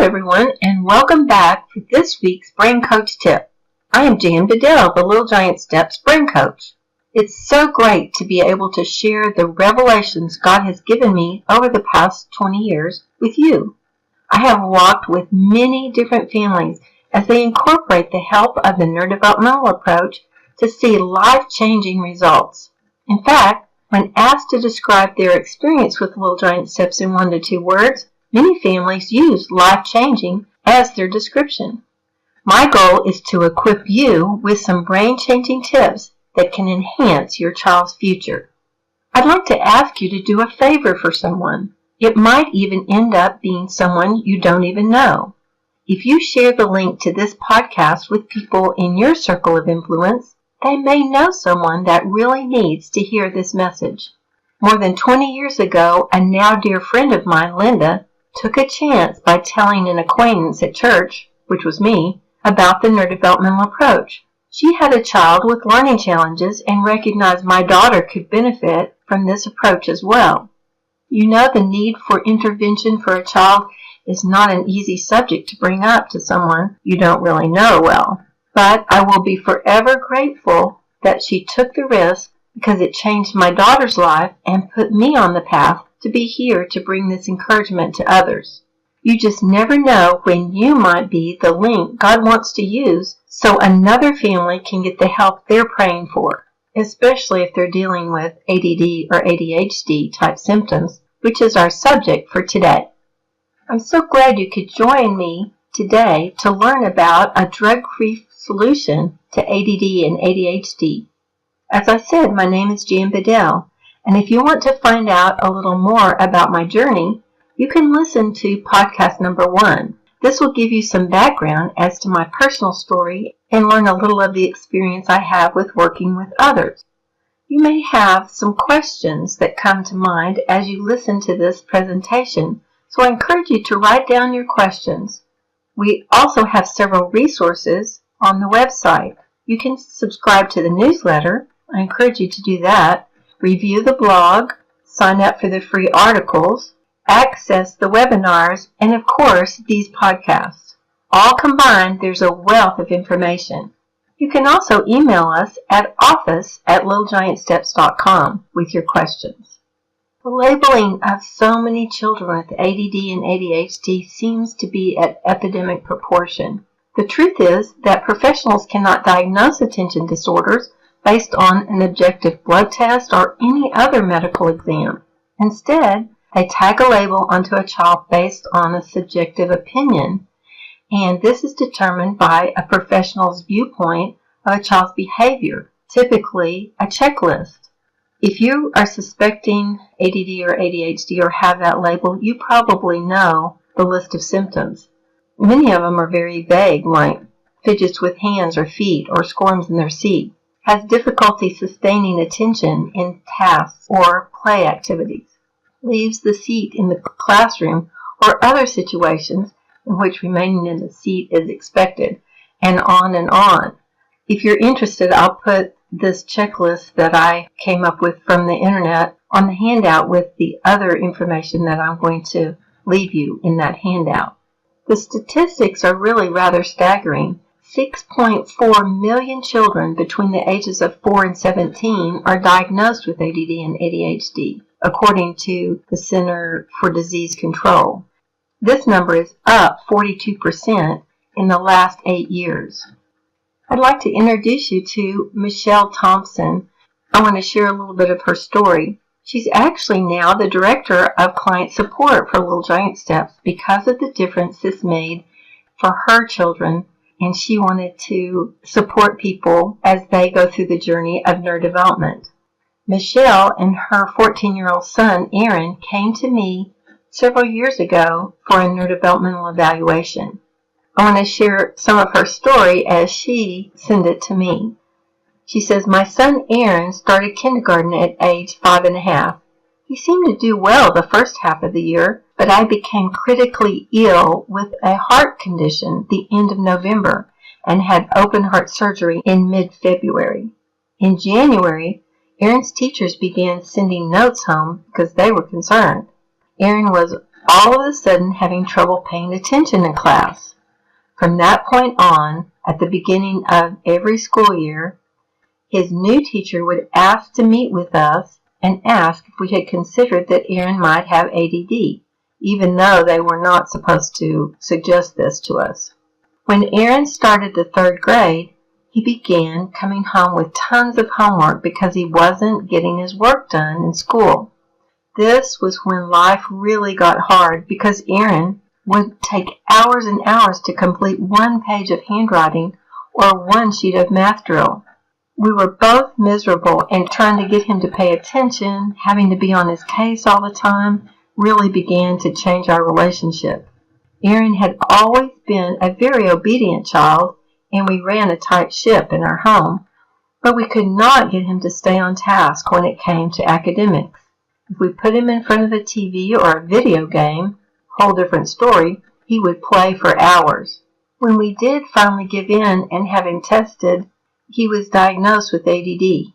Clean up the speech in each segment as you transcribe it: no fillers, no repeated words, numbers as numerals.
everyone, and welcome back for this week's Brain Coach Tip. I am Jan Bedell, the Little Giant Steps Brain Coach. It's so great to be able to share the revelations God has given me over the past 20 years with you. I have walked with many different families as they incorporate the help of the Neurodevelopmental approach to see life-changing results. In fact, when asked to describe their experience with Little Giant Steps in 1 to 2 words, many families use life-changing as their description. My goal is to equip you with some brain-changing tips that can enhance your child's future. I'd like to ask you to do a favor for someone. It might even end up being someone you don't even know. If you share the link to this podcast with people in your circle of influence, they may know someone that really needs to hear this message. More than 20 years ago, a now dear friend of mine, Linda, took a chance by telling an acquaintance at church, which was me, about the Neurodevelopmental approach. She had a child with learning challenges and recognized my daughter could benefit from this approach as well. You know, the need for intervention for a child is not an easy subject to bring up to someone you don't really know well. But I will be forever grateful that she took the risk because it changed my daughter's life and put me on the path to be here to bring this encouragement to others. You just never know when you might be the link God wants to use so another family can get the help they're praying for, especially if they're dealing with ADD or ADHD type symptoms, which is our subject for today. I'm so glad you could join me today to learn about a drug-free solution to ADD and ADHD. As I said, my name is Jan Bedell, and if you want to find out a little more about my journey, you can listen to podcast number 1. This will give you some background as to my personal story and learn a little of the experience I have with working with others. You may have some questions that come to mind as you listen to this presentation, so I encourage you to write down your questions. We also have several resources on the website. You can subscribe to the newsletter. I encourage you to do that. Review the blog, sign up for the free articles, access the webinars, and of course, these podcasts. All combined, there's a wealth of information. You can also email us at office@littlegiantsteps.com with your questions. The labeling of so many children with ADD and ADHD seems to be at epidemic proportion. The truth is that professionals cannot diagnose attention disorders based on an objective blood test or any other medical exam. Instead, they tag a label onto a child based on a subjective opinion, and this is determined by a professional's viewpoint of a child's behavior, typically a checklist. If you are suspecting ADD or ADHD or have that label, you probably know the list of symptoms. Many of them are very vague, like fidgets with hands or feet or squirms in their seat, has difficulty sustaining attention in tasks or play activities, leaves the seat in the classroom or other situations in which remaining in the seat is expected, and on and on. If you're interested, I'll put this checklist that I came up with from the internet on the handout with the other information that I'm going to leave you in that handout. The statistics are really rather staggering. 6.4 million children between the ages of 4 and 17 are diagnosed with ADD and ADHD, according to the Center for Disease Control. This number is up 42% in the last 8 years. I'd like to introduce you to Michelle Thompson. I want to share a little bit of her story. She's actually now the Director of Client Support for Little Giant Steps because of the difference this made for her children, and she wanted to support people as they go through the journey of neurodevelopment. Michelle and her 14-year-old son, Aaron, came to me several years ago for a neurodevelopmental evaluation. I want to share some of her story as she sent it to me. She says, "My son Aaron started kindergarten at age 5.5. He seemed to do well the first half of the year, but I became critically ill with a heart condition the end of November and had open heart surgery in mid-February. In January, Aaron's teachers began sending notes home because they were concerned. Aaron was all of a sudden having trouble paying attention in class. From that point on, at the beginning of every school year, his new teacher would ask to meet with us and ask if we had considered that Aaron might have ADD, even though they were not supposed to suggest this to us. When Aaron started the 3rd grade, he began coming home with tons of homework because he wasn't getting his work done in school. This was when life really got hard because Aaron would take hours and hours to complete 1 page of handwriting or 1 sheet of math drill. We were both miserable, and trying to get him to pay attention, having to be on his case all the time, really began to change our relationship. Aaron had always been a very obedient child, and we ran a tight ship in our home, but we could not get him to stay on task when it came to academics. If we put him in front of the TV or a video game, whole different story, he would play for hours. When we did finally give in and have him tested, he was diagnosed with ADD.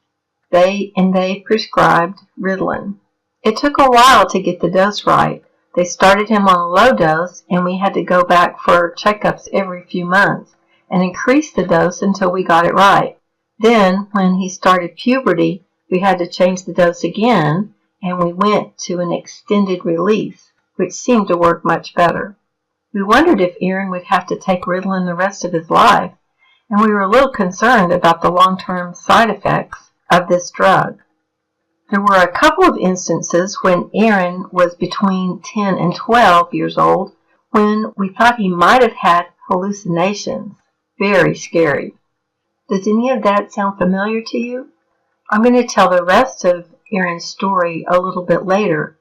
They prescribed Ritalin. It took a while to get the dose right. They started him on a low dose, and we had to go back for checkups every few months and increase the dose until we got it right. Then, when he started puberty, we had to change the dose again, and we went to an extended release, which seemed to work much better. We wondered if Aaron would have to take Ritalin the rest of his life, and we were a little concerned about the long-term side effects of this drug. There were a couple of instances when Aaron was between 10 and 12 years old when we thought he might have had hallucinations. Very scary. Does any of that sound familiar to you? I'm going to tell the rest of Aaron's story a little bit later,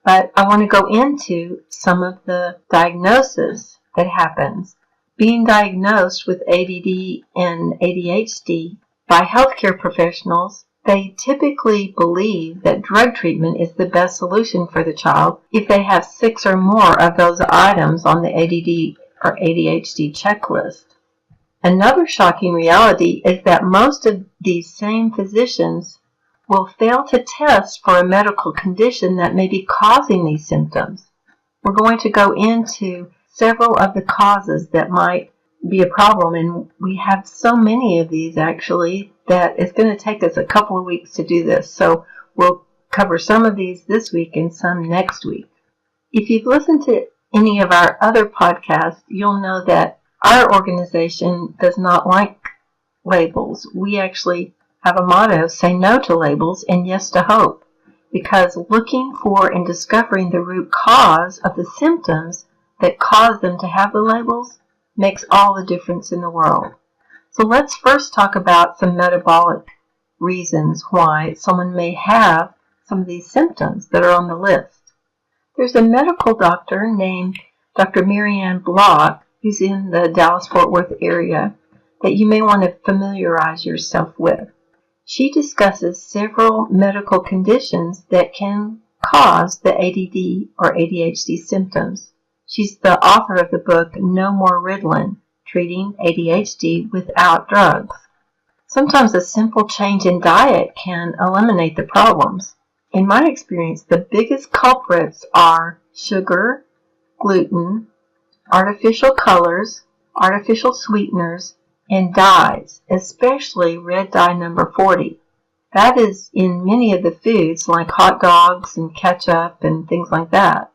but I want to go into some of the diagnosis that happens. Being diagnosed with ADD and ADHD by healthcare professionals, they typically believe that drug treatment is the best solution for the child if they have 6 or more of those items on the ADD or ADHD checklist. Another shocking reality is that most of these same physicians will fail to test for a medical condition that may be causing these symptoms. We're going to go into several of the causes that might be a problem, and we have so many of these actually that it's going to take us a couple of weeks to do this. So we'll cover some of these this week and some next week. If you've listened to any of our other podcasts, you'll know that our organization does not like labels. We actually have a motto, say no to labels and yes to hope, because looking for and discovering the root cause of the symptoms that cause them to have the labels makes all the difference in the world. So let's first talk about some metabolic reasons why someone may have some of these symptoms that are on the list. There's a medical doctor named Dr. Marianne Block, who's in the Dallas-Fort Worth area, that you may want to familiarize yourself with. She discusses several medical conditions that can cause the ADD or ADHD symptoms. She's the author of the book No More Ritalin, Treating ADHD Without Drugs. Sometimes a simple change in diet can eliminate the problems. In my experience, the biggest culprits are sugar, gluten, artificial colors, artificial sweeteners, and dyes, especially red dye number 40. That is in many of the foods like hot dogs and ketchup and things like that.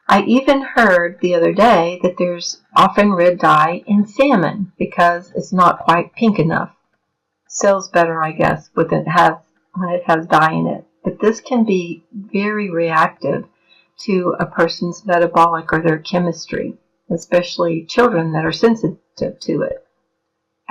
I even heard the other day that there's often red dye in salmon because it's not quite pink enough. Sells better, I guess, when it has dye in it. But this can be very reactive to a person's metabolic or their chemistry, especially children that are sensitive to it.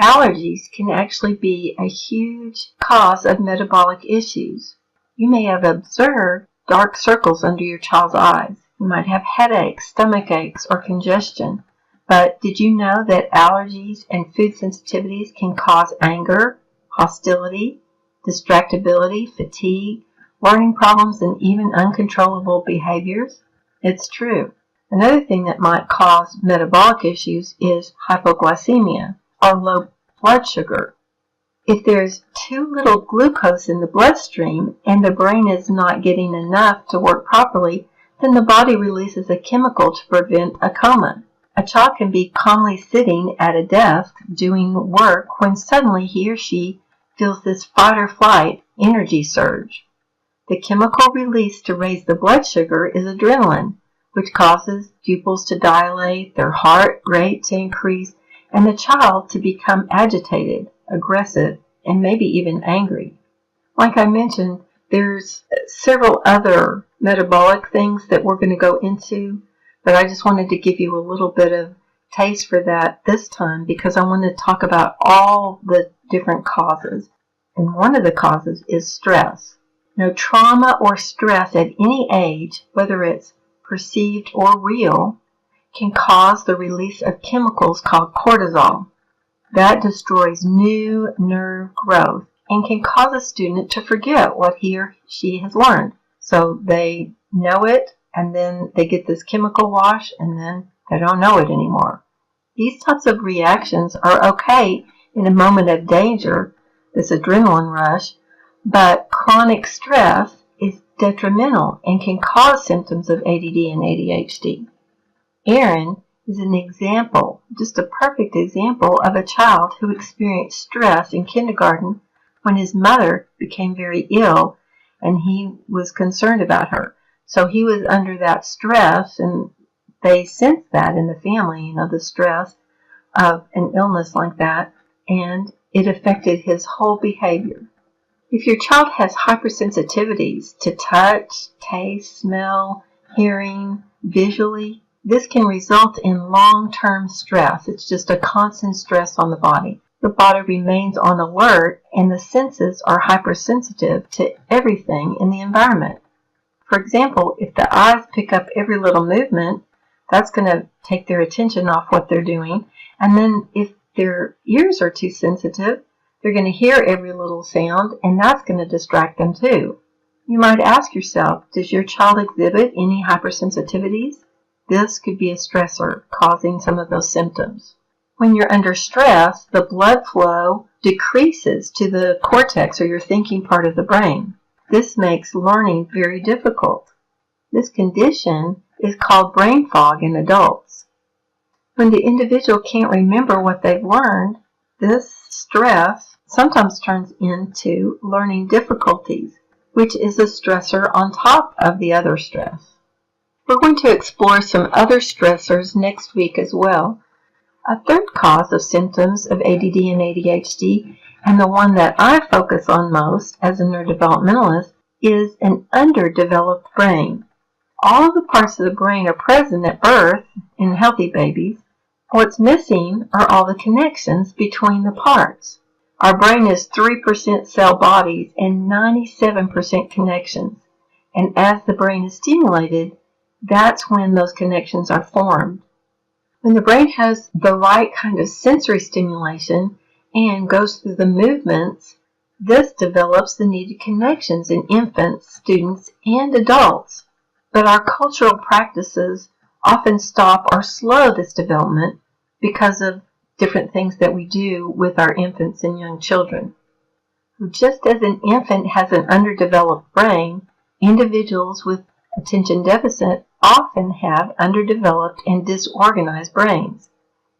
Allergies can actually be a huge cause of metabolic issues. You may have observed dark circles under your child's eyes. You might have headaches, stomach aches, or congestion. But did you know that allergies and food sensitivities can cause anger, hostility, distractibility, fatigue, learning problems, and even uncontrollable behaviors? It's true. Another thing that might cause metabolic issues is hypoglycemia, or low blood sugar. If there's too little glucose in the bloodstream and the brain is not getting enough to work properly, Then the body releases a chemical to prevent a coma. A child can be calmly sitting at a desk doing work when suddenly he or she feels this fight or flight energy surge. The chemical released to raise the blood sugar is adrenaline, which causes pupils to dilate, their heart rate to increase, and the child to become agitated, aggressive, and maybe even angry. Like I mentioned, there's several other metabolic things that we're going to go into, but I just wanted to give you a little bit of taste for that this time because I want to talk about all the different causes. And one of the causes is stress. Trauma or stress at any age, whether it's perceived or real, can cause the release of chemicals called cortisol. That destroys new nerve growth and can cause a student to forget what he or she has learned. So they know it, and then they get this chemical wash, and then they don't know it anymore. These types of reactions are okay in a moment of danger, this adrenaline rush, but chronic stress is detrimental and can cause symptoms of ADD and ADHD. Aaron is an example, just a perfect example of a child who experienced stress in kindergarten when his mother became very ill and he was concerned about her. So he was under that stress, and they sensed that in the family, the stress of an illness like that, and it affected his whole behavior. If your child has hypersensitivities to touch, taste, smell, hearing, visually, this can result in long-term stress. It's just a constant stress on the body. The body remains on alert, and the senses are hypersensitive to everything in the environment. For example, if the eyes pick up every little movement, that's going to take their attention off what they're doing. And then if their ears are too sensitive, they're going to hear every little sound, and that's going to distract them too. You might ask yourself, does your child exhibit any hypersensitivities? This could be a stressor causing some of those symptoms. When you're under stress, the blood flow decreases to the cortex, or your thinking part of the brain. This makes learning very difficult. This condition is called brain fog in adults. When the individual can't remember what they've learned, this stress sometimes turns into learning difficulties, which is a stressor on top of the other stress. We're going to explore some other stressors next week as well. A third cause of symptoms of ADD and ADHD, and the one that I focus on most as a neurodevelopmentalist, is an underdeveloped brain. All of the parts of the brain are present at birth in healthy babies. What's missing are all the connections between the parts. Our brain is 3% cell bodies and 97% connections. And as the brain is stimulated, that's when those connections are formed. When the brain has the right kind of sensory stimulation and goes through the movements, this develops the needed connections in infants, students, and adults. But our cultural practices often stop or slow this development because of different things that we do with our infants and young children. Just as an infant has an underdeveloped brain, individuals with attention deficit often have underdeveloped and disorganized brains.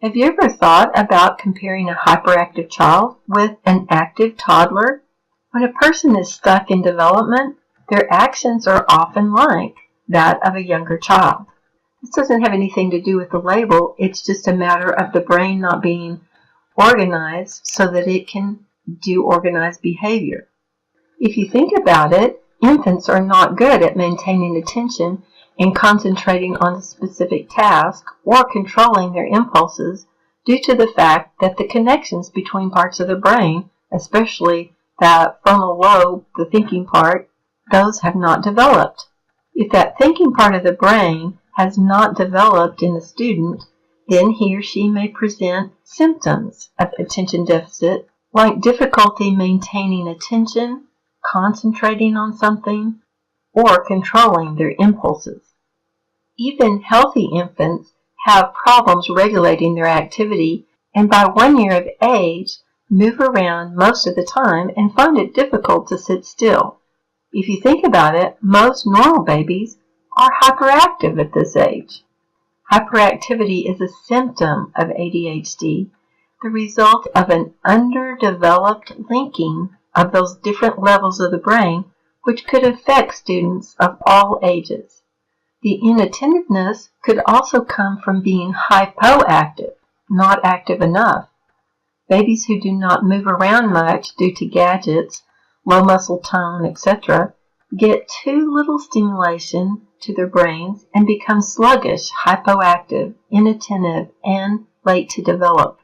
Have you ever thought about comparing a hyperactive child with an active toddler? When a person is stuck in development, their actions are often like that of a younger child. This doesn't have anything to do with the label. It's just a matter of the brain not being organized so that it can do organized behavior. If you think about it, infants are not good at maintaining attention and concentrating on a specific task or controlling their impulses due to the fact that the connections between parts of the brain, especially that frontal lobe, the thinking part, those have not developed. If that thinking part of the brain has not developed in the student, then he or she may present symptoms of attention deficit, like difficulty maintaining attention, concentrating on something, or controlling their impulses. Even healthy infants have problems regulating their activity, and by 1 year of age, move around most of the time and find it difficult to sit still. If you think about it, most normal babies are hyperactive at this age. Hyperactivity is a symptom of ADHD, the result of an underdeveloped linking of those different levels of the brain, which could affect students of all ages. The inattentiveness could also come from being hypoactive, not active enough. Babies who do not move around much due to gadgets, low muscle tone, etc., get too little stimulation to their brains and become sluggish, hypoactive, inattentive, and late to develop.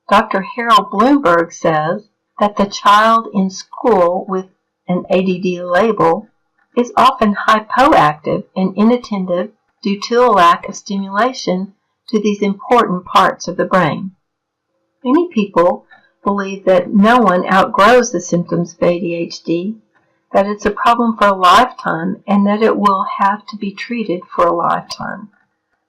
Dr. Harold Bloomberg says that the child in school with an ADD label is often hypoactive and inattentive due to a lack of stimulation to these important parts of the brain. Many people believe that no one outgrows the symptoms of ADHD, that it's a problem for a lifetime, and that it will have to be treated for a lifetime.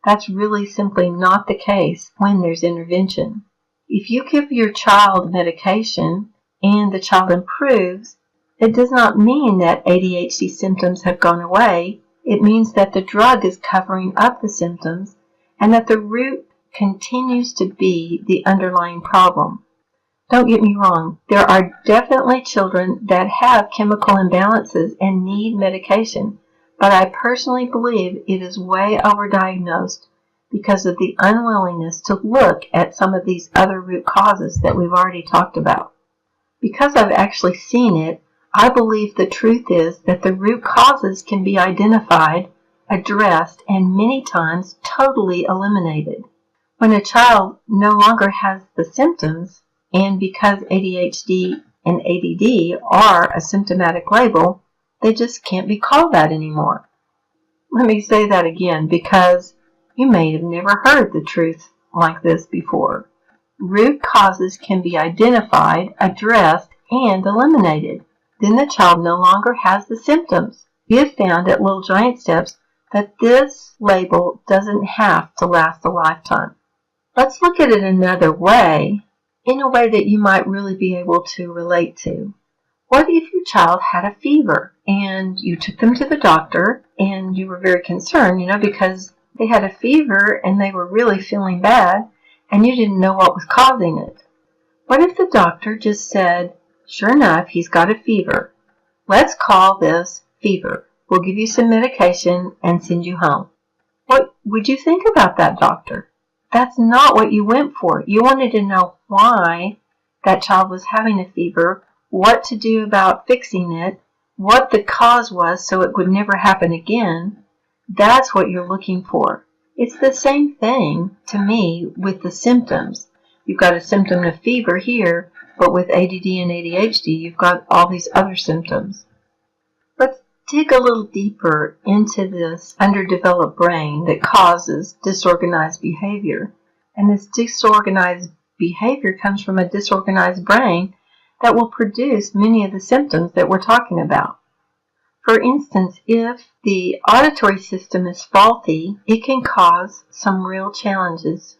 That's really simply not the case when there's intervention. If you give your child medication and the child improves, it does not mean that ADHD symptoms have gone away. It means that the drug is covering up the symptoms and that the root continues to be the underlying problem. Don't get me wrong, there are definitely children that have chemical imbalances and need medication, but I personally believe it is way overdiagnosed because of the unwillingness to look at some of these other root causes that we've already talked about. Because I've actually seen it, I believe the truth is that the root causes can be identified, addressed, and many times totally eliminated. When a child no longer has the symptoms, and because ADHD and ADD are a symptomatic label, they just can't be called that anymore. Let me say that again because you may have never heard the truth like this before. Root causes can be identified, addressed, and eliminated. Then the child no longer has the symptoms. We have found at Little Giant Steps that this label doesn't have to last a lifetime. Let's look at it another way, in a way that you might really be able to relate to. What if your child had a fever and you took them to the doctor and you were very concerned, because they had a fever and they were really feeling bad and you didn't know what was causing it? What if the doctor just said, sure enough, he's got a fever. Let's call this fever. We'll give you some medication and send you home. What would you think about that, doctor? That's not what you went for. You wanted to know why that child was having a fever, what to do about fixing it, what the cause was so it would never happen again. That's what you're looking for. It's the same thing to me with the symptoms. You've got a symptom of fever here, but with ADD and ADHD, you've got all these other symptoms. Let's dig a little deeper into this underdeveloped brain that causes disorganized behavior. And this disorganized behavior comes from a disorganized brain that will produce many of the symptoms that we're talking about. For instance, if the auditory system is faulty, it can cause some real challenges.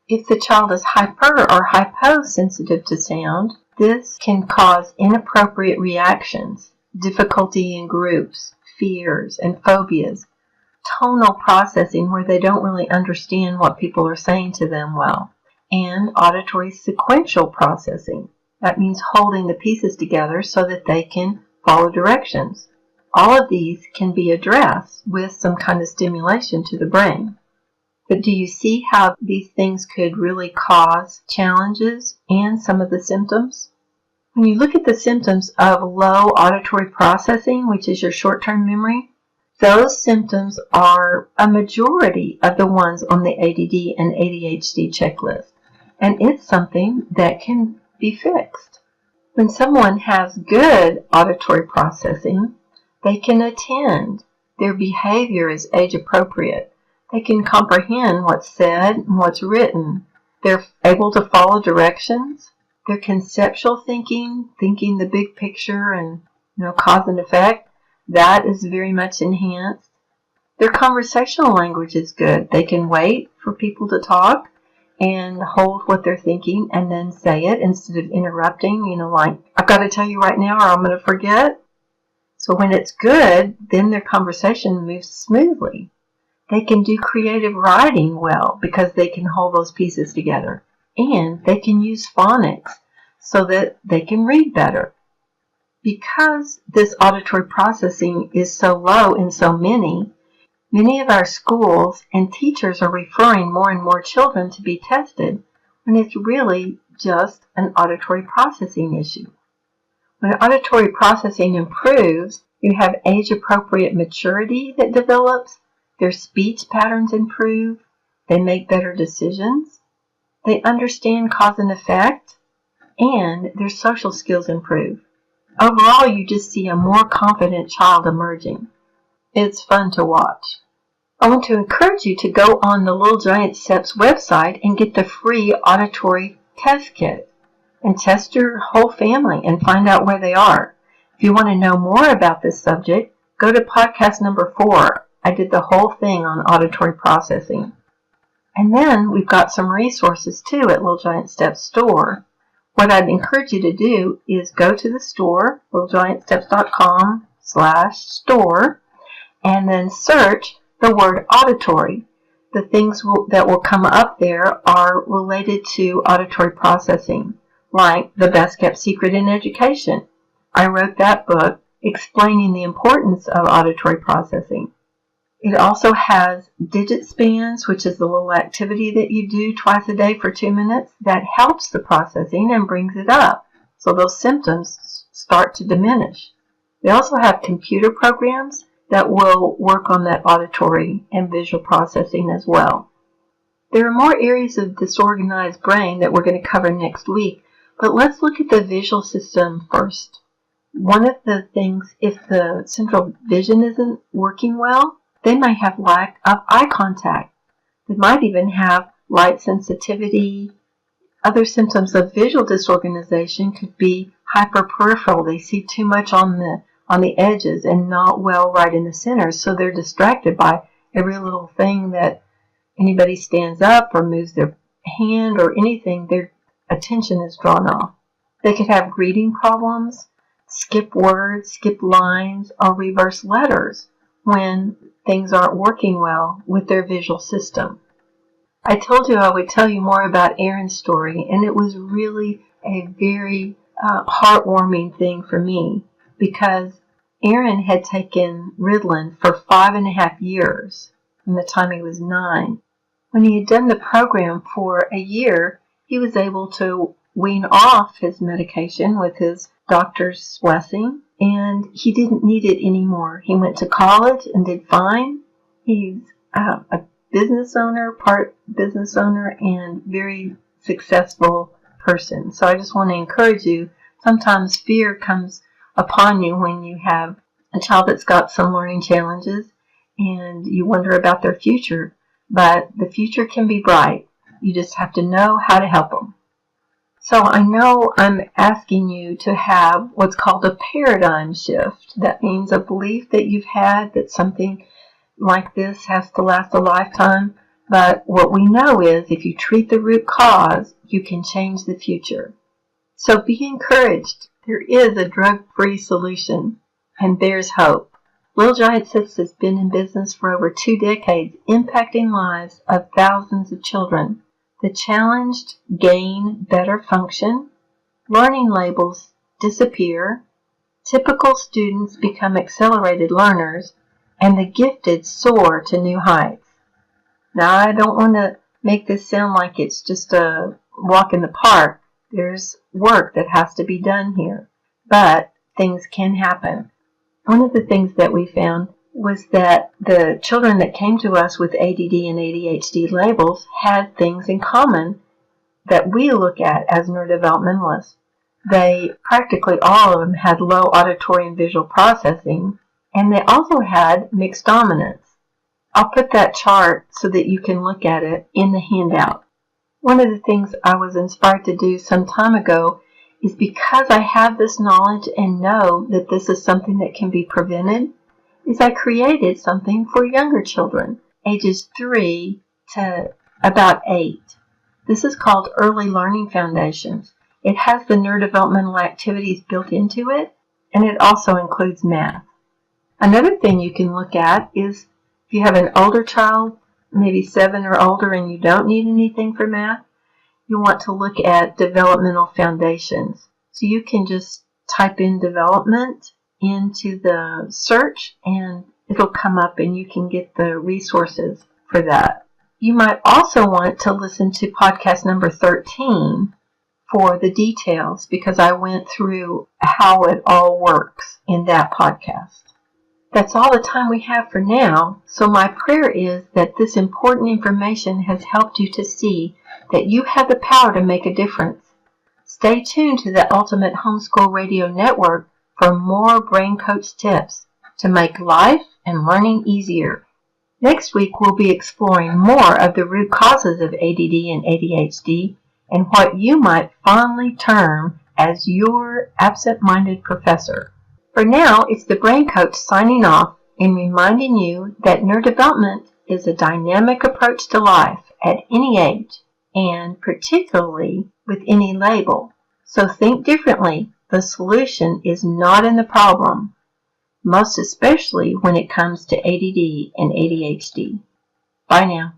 If the child is hyper or hyposensitive to sound, this can cause inappropriate reactions, difficulty in groups, fears, and phobias, tonal processing where they don't really understand what people are saying to them well, and auditory sequential processing. That means holding the pieces together so that they can follow directions. All of these can be addressed with some kind of stimulation to the brain. But do you see how these things could really cause challenges and some of the symptoms? When you look at the symptoms of low auditory processing, which is your short-term memory, those symptoms are a majority of the ones on the ADD and ADHD checklist, and it's something that can be fixed. When someone has good auditory processing, they can attend. Their behavior is age-appropriate. They can comprehend what's said and what's written. They're able to follow directions. Their conceptual thinking the big picture and cause and effect, that is very much enhanced. Their conversational language is good. They can wait for people to talk and hold what they're thinking and then say it instead of interrupting, like, I've got to tell you right now or I'm going to forget. So when it's good, then their conversation moves smoothly. They can do creative writing well because they can hold those pieces together. And they can use phonics so that they can read better. Because this auditory processing is so low in so many of our schools and teachers are referring more and more children to be tested when it's really just an auditory processing issue. When auditory processing improves, you have age-appropriate maturity that develops, their speech patterns improve, they make better decisions, they understand cause and effect, and their social skills improve. Overall, you just see a more confident child emerging. It's fun to watch. I want to encourage you to go on the Little Giant Steps website and get the free auditory test kit and test your whole family and find out where they are. If you want to know more about this subject, go to podcast number 4. I did the whole thing on auditory processing. And then we've got some resources too at Little Giant Steps store. What I'd encourage you to do is go to the store, littlegiantsteps.com/store, and then search the word auditory. The things that will come up there are related to auditory processing, like The Best Kept Secret in Education. I wrote that book explaining the importance of auditory processing. It also has digit spans, which is the little activity that you do twice a day for 2 minutes that helps the processing and brings it up, so those symptoms start to diminish. They also have computer programs that will work on that auditory and visual processing as well. There are more areas of disorganized brain that we're going to cover next week, but let's look at the visual system first. One of the things, if the central vision isn't working well, they might have lack of eye contact. They might even have light sensitivity. Other symptoms of visual disorganization could be hyperperipheral. They see too much on the edges and not well right in the center, so they're distracted by every little thing that anybody stands up or moves their hand or anything. Their attention is drawn off. They could have reading problems, skip words, skip lines, or reverse letters when things aren't working well with their visual system. I told you I would tell you more about Aaron's story, and it was really a very heartwarming thing for me, because Aaron had taken Ritalin for 5.5 years from the time he was 9. When he had done the program for a year, he was able to wean off his medication with his doctor's blessing, and he didn't need it anymore. He went to college and did fine. He's a business owner, part business owner, and very successful person. So I just want to encourage you, sometimes fear comes upon you when you have a child that's got some learning challenges and you wonder about their future, but the future can be bright. You just have to know how to help them. So I know I'm asking you to have what's called a paradigm shift. That means a belief that you've had that something like this has to last a lifetime. But what we know is if you treat the root cause, you can change the future. So be encouraged. There is a drug-free solution, and there's hope. Little Giant Steps has been in business for over 2 decades, impacting lives of thousands of children. The challenged gain better function, learning labels disappear, typical students become accelerated learners, and the gifted soar to new heights. Now, I don't want to make this sound like it's just a walk in the park. There's work that has to be done here, but things can happen. One of the things that we found was that the children that came to us with ADD and ADHD labels had things in common that we look at as neurodevelopmentalists. They, practically all of them, had low auditory and visual processing, and they also had mixed dominance. I'll put that chart so that you can look at it in the handout. One of the things I was inspired to do some time ago is, because I have this knowledge and know that this is something that can be prevented, is I created something for younger children, ages 3 to about 8. This is called Early Learning Foundations. It has the neurodevelopmental activities built into it, and it also includes math. Another thing you can look at is if you have an older child, maybe 7 or older, and you don't need anything for math, you want to look at developmental foundations. So you can just type in development into the search and it'll come up and you can get the resources for that. You might also want to listen to podcast number 13 for the details, because I went through how it all works in that podcast. That's all the time we have for now, so my prayer is that this important information has helped you to see that you have the power to make a difference. Stay tuned to the Ultimate Homeschool Radio Network for more Brain Coach tips to make life and learning easier. Next week we'll be exploring more of the root causes of ADD and ADHD and what you might fondly term as your absent-minded professor. For now, it's the Brain Coach signing off and reminding you that neurodevelopment is a dynamic approach to life at any age, and particularly with any label. So think differently. The solution is not in the problem, most especially when it comes to ADD and ADHD. Bye now.